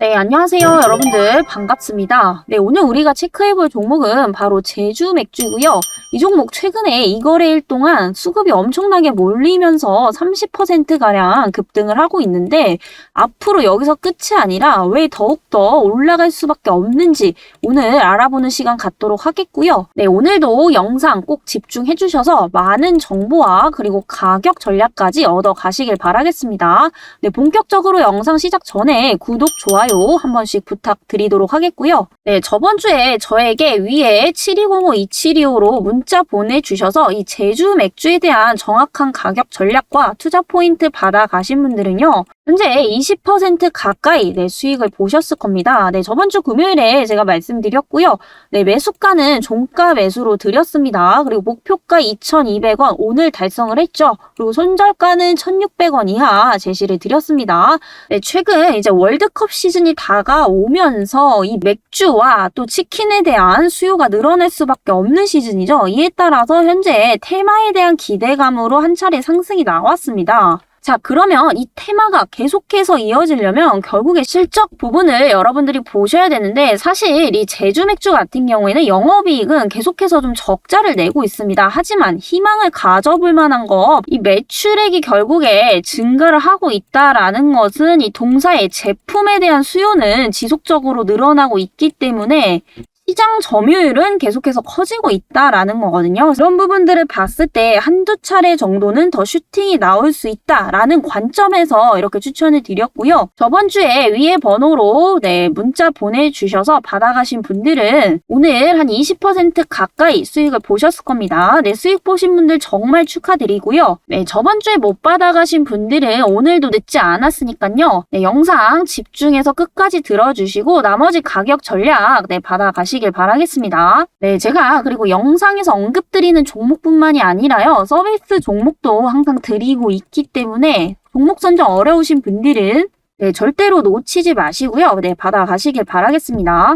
네, 안녕하세요, 여러분들. 반갑습니다. 네, 오늘 우리가 체크해볼 종목은 바로 제주 맥주고요. 이 종목 최근에 이거래일 동안 수급이 엄청나게 몰리면서 30%가량 급등을 하고 있는데 앞으로 여기서 끝이 아니라 왜 더욱더 올라갈 수밖에 없는지 오늘 알아보는 시간 갖도록 하겠고요. 네, 오늘도 영상 꼭 집중해 주셔서 많은 정보와 그리고 가격 전략까지 얻어 가시길 바라겠습니다. 네, 본격적으로 영상 시작 전에 구독, 좋아요 한 번씩 부탁드리도록 하겠고요. 네, 저번 주에 저에게 위에 7205-2725로 문자 보내주셔서 이 제주 맥주에 대한 정확한 가격 전략과 투자 포인트 받아가신 분들은요. 현재 20% 가까이 수익을 보셨을 겁니다. 네, 저번 주 금요일에 제가 말씀드렸고요. 네, 매수가는 종가 매수로 드렸습니다. 그리고 목표가 2,200원 오늘 달성을 했죠. 그리고 손절가는 1,600원 이하 제시를 드렸습니다. 네, 최근 이제 월드컵 시즌이 다가오면서 이 맥주와 또 치킨에 대한 수요가 늘어날 수밖에 없는 시즌이죠. 이에 따라서 현재 테마에 대한 기대감으로 한 차례 상승이 나왔습니다. 자, 그러면 이 테마가 계속해서 이어지려면 결국에 실적 부분을 여러분들이 보셔야 되는데 사실 이 제주 맥주 같은 경우에는 영업이익은 계속해서 좀 적자를 내고 있습니다. 하지만 희망을 가져볼 만한 거 이 매출액이 결국에 증가를 하고 있다라는 것은 이 동사의 제품에 대한 수요는 지속적으로 늘어나고 있기 때문에 시장 점유율은 계속해서 커지고 있다라는 거거든요. 그런 부분들을 봤을 때 한두 차례 정도는 더 슈팅이 나올 수 있다라는 관점에서 이렇게 추천을 드렸고요. 저번 주에 위에 번호로 문자 보내주셔서 받아가신 분들은 오늘 한 20% 가까이 수익을 보셨을 겁니다. 수익 보신 분들 정말 축하드리고요. 저번 주에 못 받아가신 분들은 오늘도 늦지 않았으니까요. 영상 집중해서 끝까지 들어주시고 나머지 가격 전략 받아가시길 바라겠습니다. 네, 제가 그리고 영상에서 언급드리는 종목뿐만이 아니라요. 서비스 종목도 항상 드리고 있기 때문에 종목 선정 어려우신 분들은 절대로 놓치지 마시고요. 받아가시길 바라겠습니다.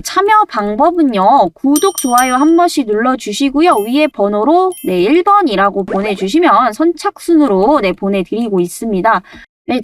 참여 방법은요. 구독, 좋아요 한 번씩 눌러주시고요. 위에 번호로 1번이라고 보내주시면 선착순으로 보내드리고 있습니다.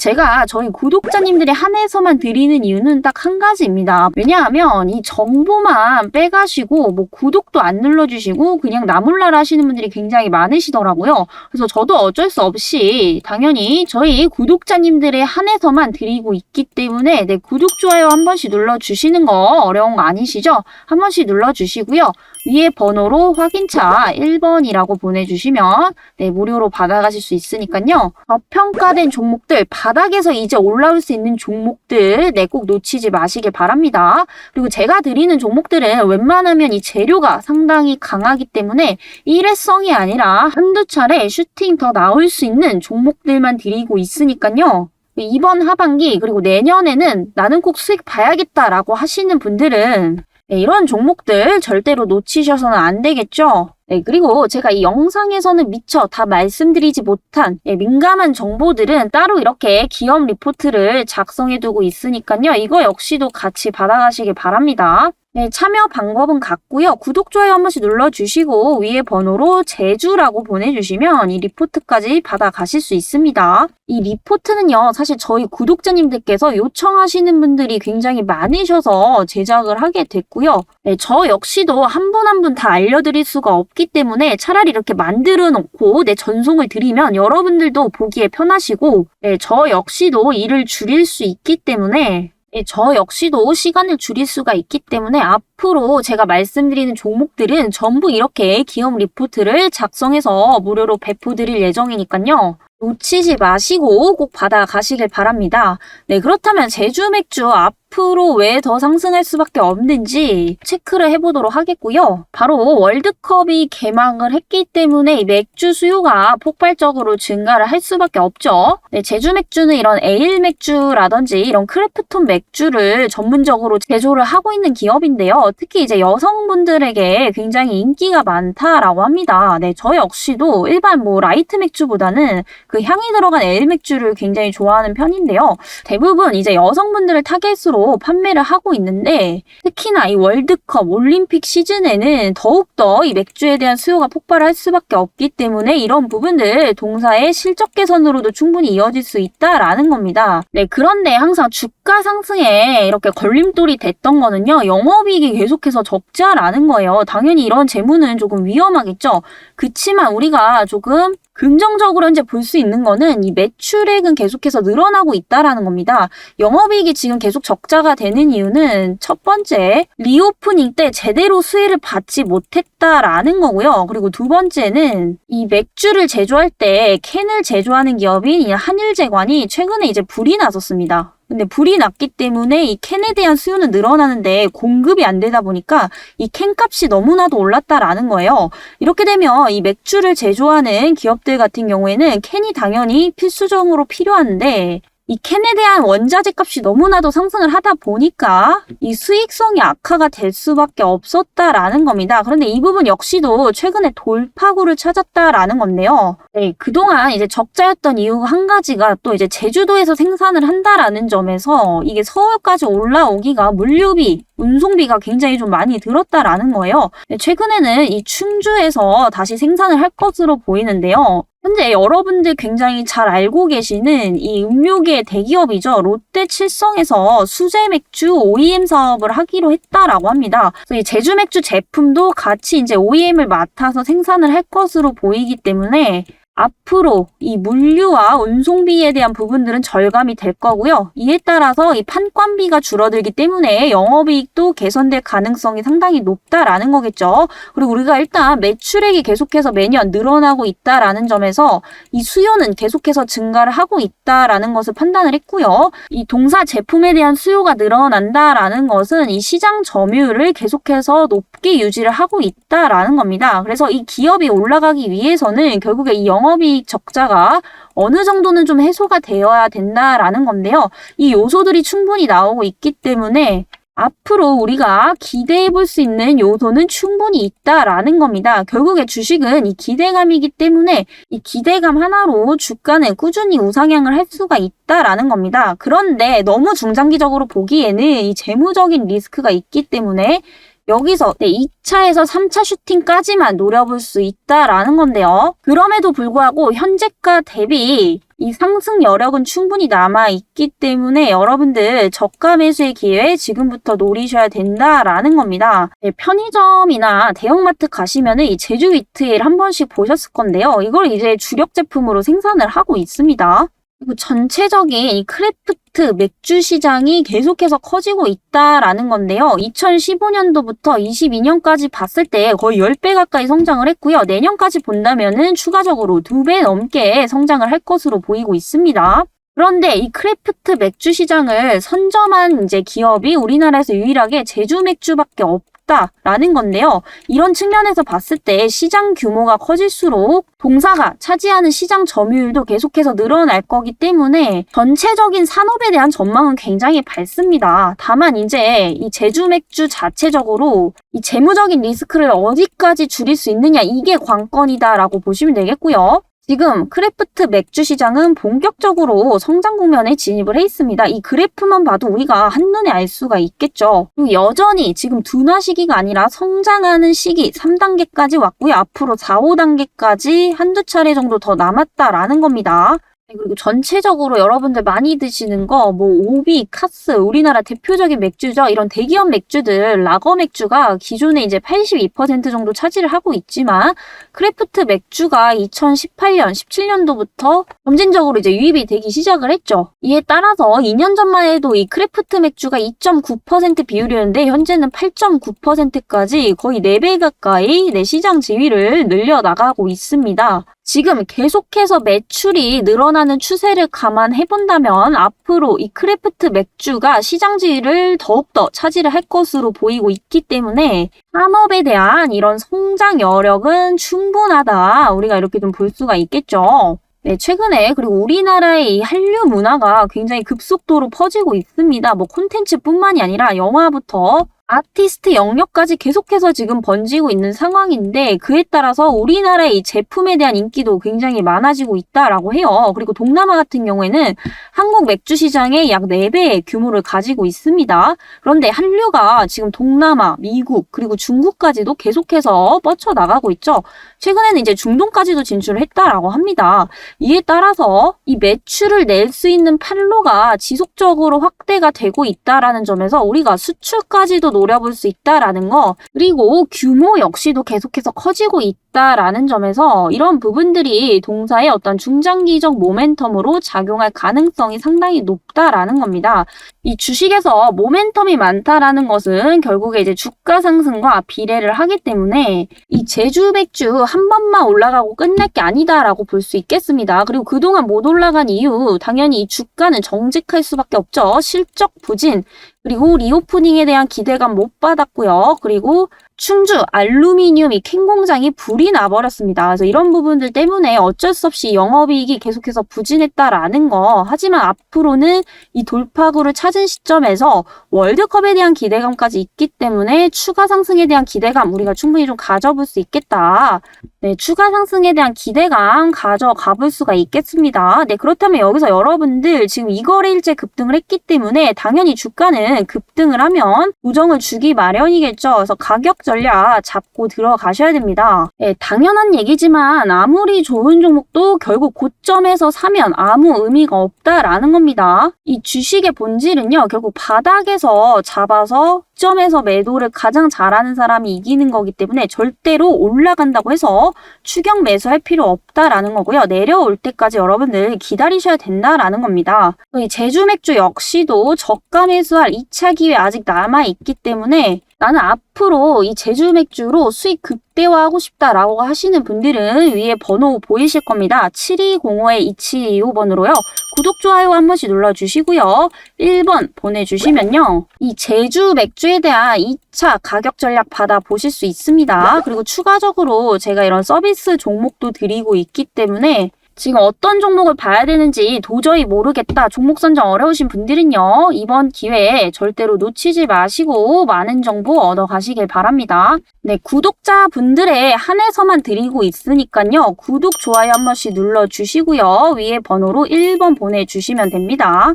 제가 저희 구독자님들에 한해서만 드리는 이유는 딱 한 가지입니다. 왜냐하면 이 정보만 빼가시고 구독도 안 눌러주시고 그냥 나몰라라 하시는 분들이 굉장히 많으시더라고요. 그래서 저도 어쩔 수 없이 당연히 저희 구독자님들에 한해서만 드리고 있기 때문에 구독, 좋아요 한 번씩 눌러주시는 거 어려운 거 아니시죠? 한 번씩 눌러주시고요. 위에 번호로 확인차 1번이라고 보내주시면 무료로 받아가실 수 있으니까요. 저평가된 종목들, 바닥에서 이제 올라올 수 있는 종목들 꼭 놓치지 마시길 바랍니다. 그리고 제가 드리는 종목들은 웬만하면 이 재료가 상당히 강하기 때문에 일회성이 아니라 한두 차례 슈팅 더 나올 수 있는 종목들만 드리고 있으니까요. 이번 하반기 그리고 내년에는 나는 꼭 수익 봐야겠다라고 하시는 분들은 이런 종목들 절대로 놓치셔서는 안 되겠죠. 그리고 제가 이 영상에서는 미처 다 말씀드리지 못한 민감한 정보들은 따로 이렇게 기업 리포트를 작성해두고 있으니까요. 이거 역시도 같이 받아가시길 바랍니다. 참여 방법은 같고요. 구독, 좋아요 한 번씩 눌러주시고 위에 번호로 제주라고 보내주시면 이 리포트까지 받아가실 수 있습니다. 이 리포트는요. 사실 저희 구독자님들께서 요청하시는 분들이 굉장히 많으셔서 제작을 하게 됐고요. 저 역시도 한 분 한 분 다 알려드릴 수가 없기 때문에 차라리 이렇게 만들어 놓고 전송을 드리면 여러분들도 보기에 편하시고 저 역시도 일을 줄일 수 있기 때문에 저 역시도 시간을 줄일 수가 있기 때문에 앞으로 제가 말씀드리는 종목들은 전부 이렇게 기업 리포트를 작성해서 무료로 배포드릴 예정이니까요. 놓치지 마시고 꼭 받아가시길 바랍니다. 그렇다면 제주 맥주 앞으로 왜 더 상승할 수밖에 없는지 체크를 해보도록 하겠고요. 바로 월드컵이 개막을 했기 때문에 이 맥주 수요가 폭발적으로 증가를 할 수밖에 없죠. 제주 맥주는 이런 에일 맥주라든지 이런 크래프톤 맥주를 전문적으로 제조를 하고 있는 기업인데요. 있는데요. 특히 이제 여성분들에게 굉장히 인기가 많다라고 합니다. 네, 저 역시도 일반 뭐 라이트 맥주보다는 그 향이 들어간 에일 맥주를 굉장히 좋아하는 편인데요. 대부분 이제 여성분들을 타겟으로 판매를 하고 있는데 특히나 이 월드컵, 올림픽 시즌에는 더욱더 이 맥주에 대한 수요가 폭발할 수밖에 없기 때문에 이런 부분들 동사의 실적 개선으로도 충분히 이어질 수 있다라는 겁니다. 네, 그런데 항상 주가 상승에 이렇게 걸림돌이 됐던 거는요. 영업이익이 계속해서 적자라는 거예요. 당연히 이런 재무는 조금 위험하겠죠. 그치만 우리가 조금 긍정적으로 현재 볼 수 있는 거는 이 매출액은 계속해서 늘어나고 있다라는 겁니다. 영업이익이 지금 계속 적자가 되는 이유는 첫 번째, 리오프닝 때 제대로 수혜를 받지 못했다라는 거고요. 그리고 두 번째는 이 맥주를 제조할 때 캔을 제조하는 기업인 이 한일제관이 최근에 이제 불이 났었습니다. 근데 불이 났기 때문에 이 캔에 대한 수요는 늘어나는데 공급이 안 되다 보니까 이 캔값이 너무나도 올랐다라는 거예요. 이렇게 되면 이 맥주를 제조하는 기업들 같은 경우에는 캔이 당연히 필수적으로 필요한데 이 캔에 대한 원자재 값이 너무나도 상승을 하다 보니까 이 수익성이 악화가 될 수밖에 없었다라는 겁니다. 그런데 이 부분 역시도 최근에 돌파구를 찾았다라는 건데요. 네, 그동안 이제 적자였던 이유 한 가지가 또 이제 제주도에서 생산을 한다라는 점에서 이게 서울까지 올라오기가 물류비, 운송비가 굉장히 좀 많이 들었다라는 거예요. 최근에는 이 충주에서 다시 생산을 할 것으로 보이는데요. 현재 여러분들 굉장히 잘 알고 계시는 이 음료계 대기업이죠. 롯데칠성에서 수제 맥주 OEM 사업을 하기로 했다라고 합니다. 그래서 이 제주 맥주 제품도 같이 이제 OEM을 맡아서 생산을 할 것으로 보이기 때문에 앞으로 이 물류와 운송비에 대한 부분들은 절감이 될 거고요. 이에 따라서 이 판관비가 줄어들기 때문에 영업이익도 개선될 가능성이 상당히 높다라는 거겠죠. 그리고 우리가 일단 매출액이 계속해서 매년 늘어나고 있다라는 점에서 이 수요는 계속해서 증가를 하고 있다라는 것을 판단을 했고요. 이 동사 제품에 대한 수요가 늘어난다라는 것은 이 시장 점유율을 계속해서 높게 유지를 하고 있다라는 겁니다. 그래서 이 기업이 올라가기 위해서는 결국에 이 영업이익 적자가 어느 정도는 좀 해소가 되어야 된다라는 건데요. 이 요소들이 충분히 나오고 있기 때문에 앞으로 우리가 기대해 볼 수 있는 요소는 충분히 있다라는 겁니다. 결국에 주식은 이 기대감이기 때문에 이 기대감 하나로 주가는 꾸준히 우상향을 할 수가 있다라는 겁니다. 그런데 너무 중장기적으로 보기에는 이 재무적인 리스크가 있기 때문에 여기서 2차에서 3차 슈팅까지만 노려볼 수 있다라는 건데요. 그럼에도 불구하고 현재가 대비 이 상승 여력은 충분히 남아있기 때문에 여러분들 저가 매수의 기회 지금부터 노리셔야 된다라는 겁니다. 네, 편의점이나 대형마트 가시면은 이 제주 위트일 한 번씩 보셨을 건데요. 이걸 이제 주력 제품으로 생산을 하고 있습니다. 그리고 전체적인 이 크래프트 맥주 시장이 계속해서 커지고 있다라는 건데요. 2015년도부터 22년까지 봤을 때 거의 10배 가까이 성장을 했고요. 내년까지 본다면은 추가적으로 2배 넘게 성장을 할 것으로 보이고 있습니다. 그런데 이 크래프트 맥주 시장을 선점한 이제 기업이 우리나라에서 유일하게 제주 맥주밖에 없다라는 건데요. 이런 측면에서 봤을 때 시장 규모가 커질수록 동사가 차지하는 시장 점유율도 계속해서 늘어날 거기 때문에 전체적인 산업에 대한 전망은 굉장히 밝습니다. 다만 이제 이 제주 맥주 자체적으로 이 재무적인 리스크를 어디까지 줄일 수 있느냐 이게 관건이다라고 보시면 되겠고요. 지금 크래프트 맥주 시장은 본격적으로 성장 국면에 진입을 해 있습니다. 이 그래프만 봐도 우리가 한눈에 알 수가 있겠죠. 그리고 여전히 지금 둔화 시기가 아니라 성장하는 시기 3단계까지 왔고요. 앞으로 4, 5단계까지 한두 차례 정도 더 남았다라는 겁니다. 그리고 전체적으로 여러분들 많이 드시는 거 뭐 오비, 카스, 우리나라 대표적인 맥주죠. 이런 대기업 맥주들, 라거 맥주가 기존에 이제 82% 정도 차지를 하고 있지만 크래프트 맥주가 2018년, 17년도부터 점진적으로 이제 유입이 되기 시작을 했죠. 이에 따라서 2년 전만 해도 이 크래프트 맥주가 2.9% 비율이었는데 현재는 8.9%까지 거의 4배 가까이 내 시장 지위를 늘려나가고 있습니다. 지금 계속해서 매출이 늘어나는 추세를 감안해 본다면 앞으로 이 크래프트 맥주가 시장 지위를 더욱더 차지를 할 것으로 보이고 있기 때문에 산업에 대한 이런 성장 여력은 충분하다. 우리가 이렇게 좀 볼 수가 있겠죠. 네, 최근에 그리고 우리나라의 이 한류 문화가 굉장히 급속도로 퍼지고 있습니다. 뭐 콘텐츠뿐만이 아니라 영화부터 아티스트 영역까지 계속해서 지금 번지고 있는 상황인데 그에 따라서 우리나라의 이 제품에 대한 인기도 굉장히 많아지고 있다라고 해요. 그리고 동남아 같은 경우에는 한국 맥주 시장의 약 4배의 규모를 가지고 있습니다. 그런데 한류가 지금 동남아, 미국, 그리고 중국까지도 계속해서 뻗쳐나가고 있죠. 최근에는 이제 중동까지도 진출을 했다라고 합니다. 이에 따라서 이 매출을 낼 수 있는 판로가 지속적으로 확대가 되고 있다라는 점에서 우리가 수출까지도 노려볼 수 있다라는 거, 그리고 규모 역시도 계속해서 커지고 있다라는 점에서 이런 부분들이 동사의 어떤 중장기적 모멘텀으로 작용할 가능성이 상당히 높다라는 겁니다. 이 주식에서 모멘텀이 많다라는 것은 결국에 이제 주가 상승과 비례를 하기 때문에 이 제주 맥주 한 번만 올라가고 끝날 게 아니다라고 볼 수 있겠습니다. 그리고 그동안 못 올라간 이유, 당연히 이 주가는 정직할 수밖에 없죠. 실적 부진, 그리고 리오프닝에 대한 기대감 못 받았고요. 그리고 충주 알루미늄 이 캔 공장이 불이 나버렸습니다. 그래서 이런 부분들 때문에 어쩔 수 없이 영업이익이 계속해서 부진했다라는 거. 하지만 앞으로는 이 돌파구를 찾은 시점에서 월드컵에 대한 기대감까지 있기 때문에 추가 상승에 대한 기대감 우리가 충분히 좀 가져볼 수 있겠다. 네, 추가 상승에 대한 기대감 가져가 볼 수가 있겠습니다. 네, 그렇다면 여기서 여러분들 지금 이거래일째 급등을 했기 때문에 당연히 주가는 급등을 하면 부정을 주기 마련이겠죠. 그래서 가격 전략 잡고 들어가셔야 됩니다. 네, 당연한 얘기지만 아무리 좋은 종목도 결국 고점에서 사면 아무 의미가 없다라는 겁니다. 이 주식의 본질은요, 결국 바닥에서 잡아서 점에서 매도를 가장 잘하는 사람이 이기는 거기 때문에 절대로 올라간다고 해서 추격 매수할 필요 없다라는 거고요. 내려올 때까지 여러분들 기다리셔야 된다라는 겁니다. 이 제주 맥주 역시도 저가 매수할 2차 기회 아직 남아있기 때문에 나는 앞으로 이 제주 맥주로 수익 극대화하고 싶다라고 하시는 분들은 위에 번호 보이실 겁니다. 7205-2725번으로요. 구독, 좋아요 한 번씩 눌러주시고요. 1번 보내주시면요. 이 제주 맥주에 대한 2차 가격 전략 받아보실 수 있습니다. 그리고 추가적으로 제가 이런 서비스 종목도 드리고 있기 때문에 지금 어떤 종목을 봐야 되는지 도저히 모르겠다, 종목 선정 어려우신 분들은요, 이번 기회에 절대로 놓치지 마시고 많은 정보 얻어 가시길 바랍니다. 네, 구독자분들에 한해서만 드리고 있으니까요, 구독, 좋아요 한 번씩 눌러주시고요. 위에 번호로 1번 보내주시면 됩니다.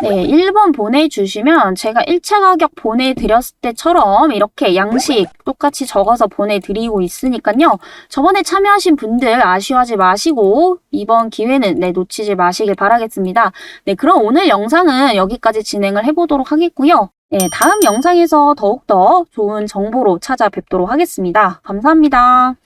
네, 1번 보내주시면 제가 1차 가격 보내드렸을 때처럼 이렇게 양식 똑같이 적어서 보내드리고 있으니까요. 저번에 참여하신 분들 아쉬워하지 마시고 이번 기회는 놓치지 마시길 바라겠습니다. 네, 그럼 오늘 영상은 여기까지 진행을 해보도록 하겠고요. 네, 다음 영상에서 더욱더 좋은 정보로 찾아뵙도록 하겠습니다. 감사합니다.